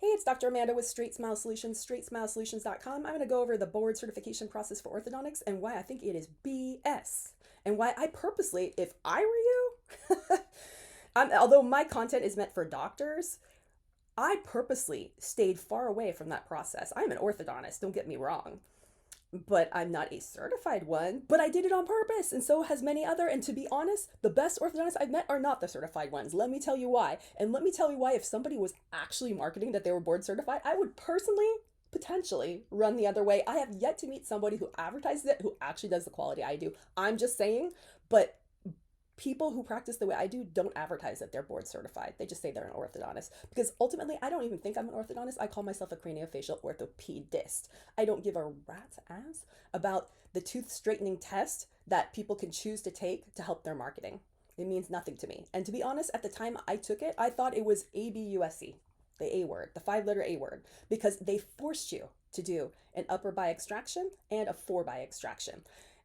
Hey, it's Dr. Amanda with Straightsmile Solutions, straightsmilesolutions.com. I'm going to go over the board certification process for orthodontics and why I think it is BS. And why I purposely, if I were you, although my content is meant for doctors, I purposely stayed far away from that process. I'm an orthodontist, don't get me wrong, but I'm not a certified one, but I did it on purpose, and so has many other. And to be honest, the best orthodontists I've met are not the certified ones. Let me tell you why. And let me tell you why, if somebody was actually marketing that they were board certified, I would personally, potentially run the other way. I have yet to meet somebody who advertises it, who actually does the quality I do. I'm just saying, but people who practice the way I do don't advertise that they're board certified. They just say they're an orthodontist, because ultimately I don't even think I'm an orthodontist. I call myself a craniofacial orthopedist. I don't give a rat's ass about the tooth straightening test that people can choose to take to help their marketing. It means nothing to me. And to be honest, at the time I took it, I thought it was ABUSC, the A word, the 5-letter A word, because they forced you to do an upper bi extraction and a 4-bi extraction.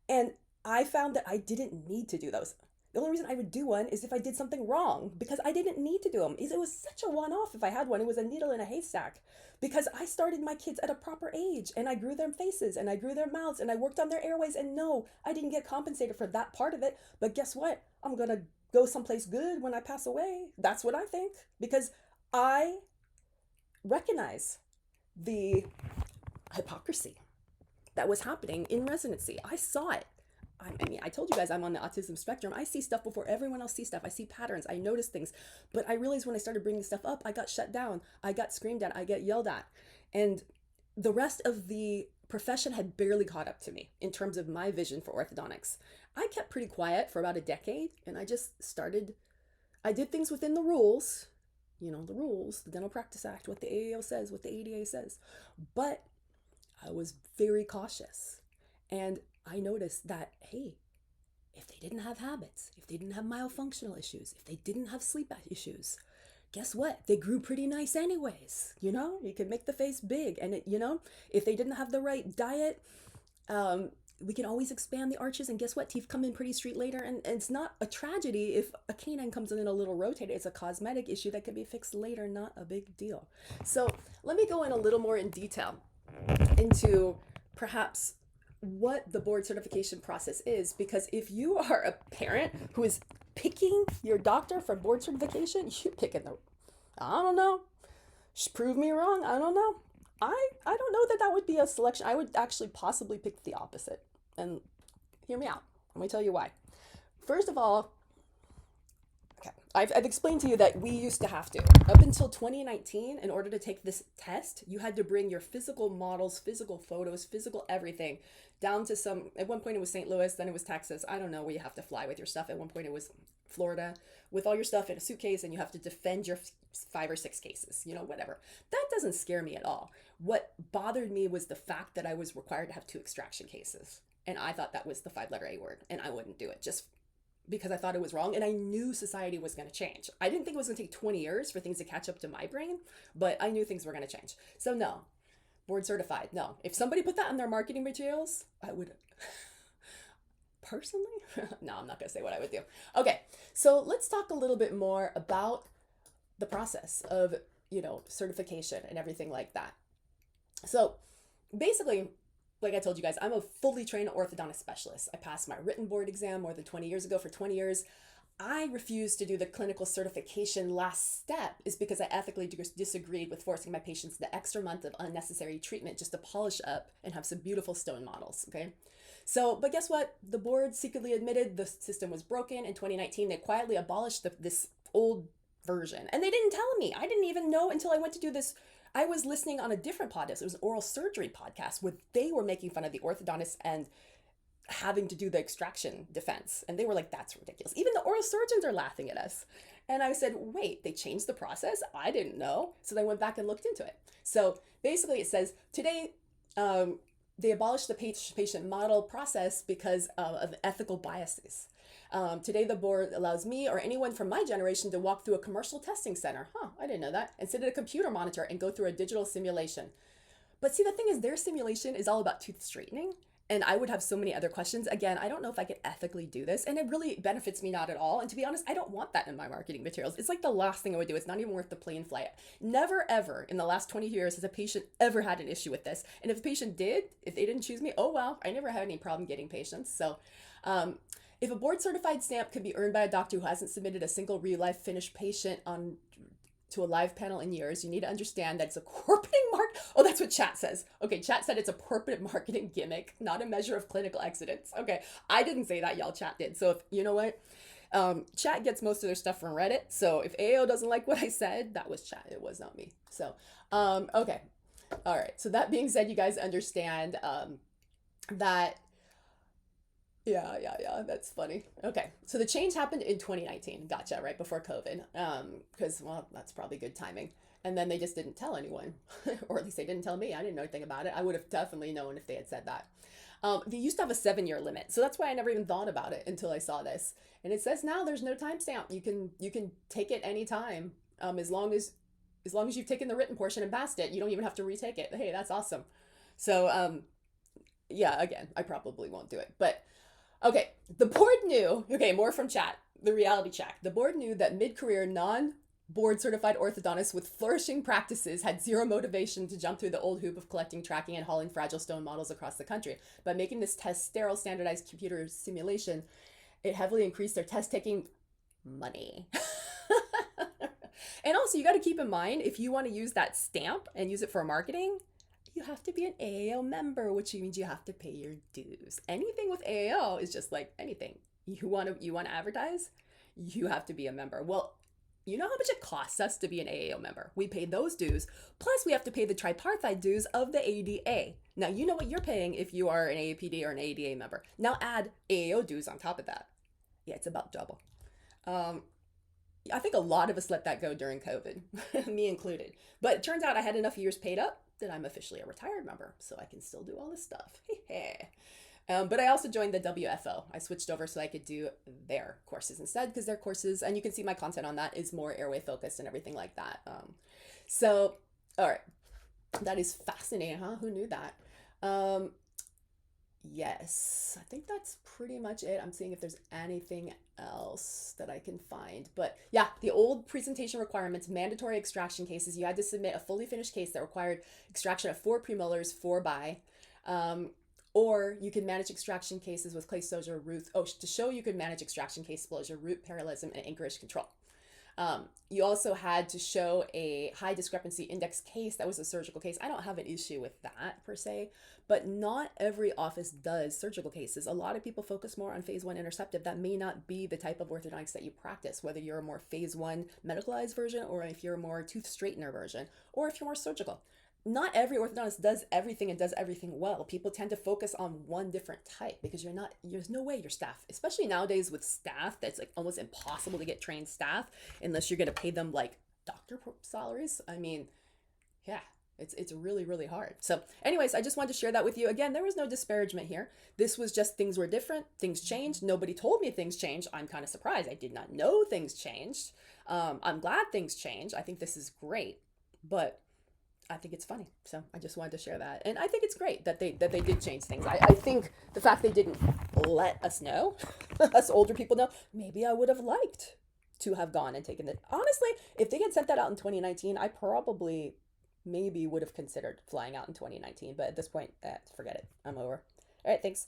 And I found that I didn't need to do those. The only reason I would do one is if I did something wrong, because I didn't need to do them. It was such a one-off if I had one. It was a needle in a haystack, because I started my kids at a proper age, and I grew their faces and I grew their mouths and I worked on their airways. And no, I didn't get compensated for that part of it. But guess what? I'm going to go someplace good when I pass away. That's what I think, because I recognize the hypocrisy that was happening in residency. I saw it. I mean, I told you guys I'm on the autism spectrum. I see stuff before everyone else sees stuff. I see patterns. I notice things. But I realized when I started bringing stuff up, I got shut down. I got screamed at. I get yelled at. And the rest of the profession had barely caught up to me in terms of my vision for orthodontics. I kept pretty quiet for about a decade, and I did things within the rules, the rules, the Dental Practice Act, what the AAO says, what the ADA says. But I was very cautious. And I noticed that, hey, if they didn't have habits, if they didn't have myofunctional issues, if they didn't have sleep issues, guess what? They grew pretty nice anyways. You could make the face big. And, if they didn't have the right diet, we can always expand the arches. And guess what? Teeth come in pretty straight later. And it's not a tragedy if a canine comes in a little rotated. It's a cosmetic issue that can be fixed later. Not a big deal. So let me go in a little more in detail into perhaps what the board certification process is, because if you are a parent who is picking your doctor for board certification, you're picking I don't know, prove me wrong, I don't know. I don't know that would be a selection. I would actually possibly pick the opposite, and hear me out. Let me tell you why. First of all, okay, I've explained to you that we used to have to, up until 2019, in order to take this test, you had to bring your physical models, physical photos, physical everything down to at one point it was St. Louis, then it was Texas. I don't know where you have to fly with your stuff. At one point it was Florida, with all your stuff in a suitcase, and you have to defend your 5 or 6 cases, whatever. That doesn't scare me at all. What bothered me was the fact that I was required to have 2 extraction cases. And I thought that was the 5-letter A word, and I wouldn't do it just because I thought it was wrong, and I knew society was going to change. I didn't think it was going to take 20 years for things to catch up to my brain, but I knew things were going to change. So no, board certified, no. If somebody put that in their marketing materials, I would personally, no, I'm not going to say what I would do. Okay, so let's talk a little bit more about the process of, certification and everything like that. So basically, like I told you guys, I'm a fully trained orthodontist specialist. I passed my written board exam more than 20 years ago. For 20 years, I refused to do the clinical certification last step is because I ethically disagreed with forcing my patients the extra month of unnecessary treatment just to polish up and have some beautiful stone models, okay? So, but guess what? The board secretly admitted the system was broken. In 2019, they quietly abolished this old version. And they didn't tell me. I didn't even know until I went to do this. I was listening on a different podcast. It was an oral surgery podcast where they were making fun of the orthodontist and having to do the extraction defense. And they were like, that's ridiculous. Even the oral surgeons are laughing at us. And I said, wait, they changed the process? I didn't know. So I went back and looked into it. So basically it says today, they abolished the patient model process because of ethical biases. Today, the board allows me or anyone from my generation to walk through a commercial testing center. I didn't know that. And sit at a computer monitor and go through a digital simulation. But see, the thing is, their simulation is all about tooth straightening. and I would have so many other questions. Again, I don't know if I could ethically do this, and it really benefits me not at all. And to be honest, I don't want that in my marketing materials. It's like the last thing I would do. It's not even worth the plane flight. Never ever in the last 20 years has a patient ever had an issue with this. And if a patient did, if they didn't choose me, oh well, I never had any problem getting patients. So, if a board certified stamp could be earned by a doctor who hasn't submitted a single real life finished patient on to a live panel in years, you need to understand that it's a corporate mark. Oh, that's what chat says. Okay, chat said it's a corporate marketing gimmick, not a measure of clinical excellence. Okay, I didn't say that, y'all. Chat did. So if you know what, chat gets most of their stuff from Reddit. So if AAO doesn't like what I said, that was chat. It was not me. So, okay, all right. So that being said, you guys understand that. Yeah, that's funny. Okay, so the change happened in 2019. Gotcha, right before COVID. Because, well, that's probably good timing. And then they just didn't tell anyone, or at least they didn't tell me. I didn't know anything about it. I would have definitely known if they had said that. They used to have a 7-year limit, so that's why I never even thought about it until I saw this. And it says now there's no timestamp. You can take it anytime, as long as you've taken the written portion and passed it. You don't even have to retake it. Hey, that's awesome. So, yeah, again, I probably won't do it, but. Okay, the board knew, okay, more from chat, the reality check. The board knew that mid-career non-board certified orthodontists with flourishing practices had zero motivation to jump through the old hoop of collecting, tracking, and hauling fragile stone models across the country. By making this test sterile, standardized computer simulation, it heavily increased their test-taking money. And also, you got to keep in mind, if you want to use that stamp and use it for marketing, you have to be an AAO member, which means you have to pay your dues. Anything with AAO is just like anything. You want to advertise, you have to be a member. Well, you know how much it costs us to be an AAO member. We pay those dues, plus we have to pay the tripartite dues of the ADA. Now, you know what you're paying if you are an AAPD or an ADA member. Now add AAO dues on top of that. Yeah, it's about double. I think a lot of us let that go during COVID, me included. But it turns out I had enough years paid up that I'm officially a retired member, so I can still do all this stuff. But I also joined the WFO. I switched over so I could do their courses instead, because their courses, and you can see my content on that, is more airway focused and everything like that. So, all right, that is fascinating, huh? Who knew that? Yes, I think that's pretty much it. I'm seeing if there's anything else that I can find. But yeah, the old presentation requirements, mandatory extraction cases, you had to submit a fully finished case that required extraction of 4 premolars, 4 by. Or you could manage extraction cases with clay closure, root. Oh, to show you could manage extraction case closure, root parallelism, and anchorage control. You also had to show a high discrepancy index case. That was a surgical case. I don't have an issue with that per se, but not every office does surgical cases. A lot of people focus more on phase 1 interceptive. That may not be the type of orthodontics that you practice, whether you're a more phase 1 medicalized version, or if you're a more tooth straightener version, or if you're more surgical. Not every orthodontist does everything and does everything well. People tend to focus on one different type because there's no way your staff, especially nowadays with staff, that's like almost impossible to get trained staff unless you're going to pay them like doctor salaries. I mean, yeah, it's really, really hard. So anyways, I just wanted to share that with you. Again, there was no disparagement here. This was just things were different. Things changed. Nobody told me things changed. I'm kind of surprised. I did not know things changed. I'm glad things changed. I think this is great, but I think it's funny. So I just wanted to share that. And I think it's great that they did change things. I think the fact they didn't let us know, us older people know, maybe I would have liked to have gone and taken it. Honestly, if they had sent that out in 2019, I probably maybe would have considered flying out in 2019. But at this point, forget it. I'm over. All right, thanks.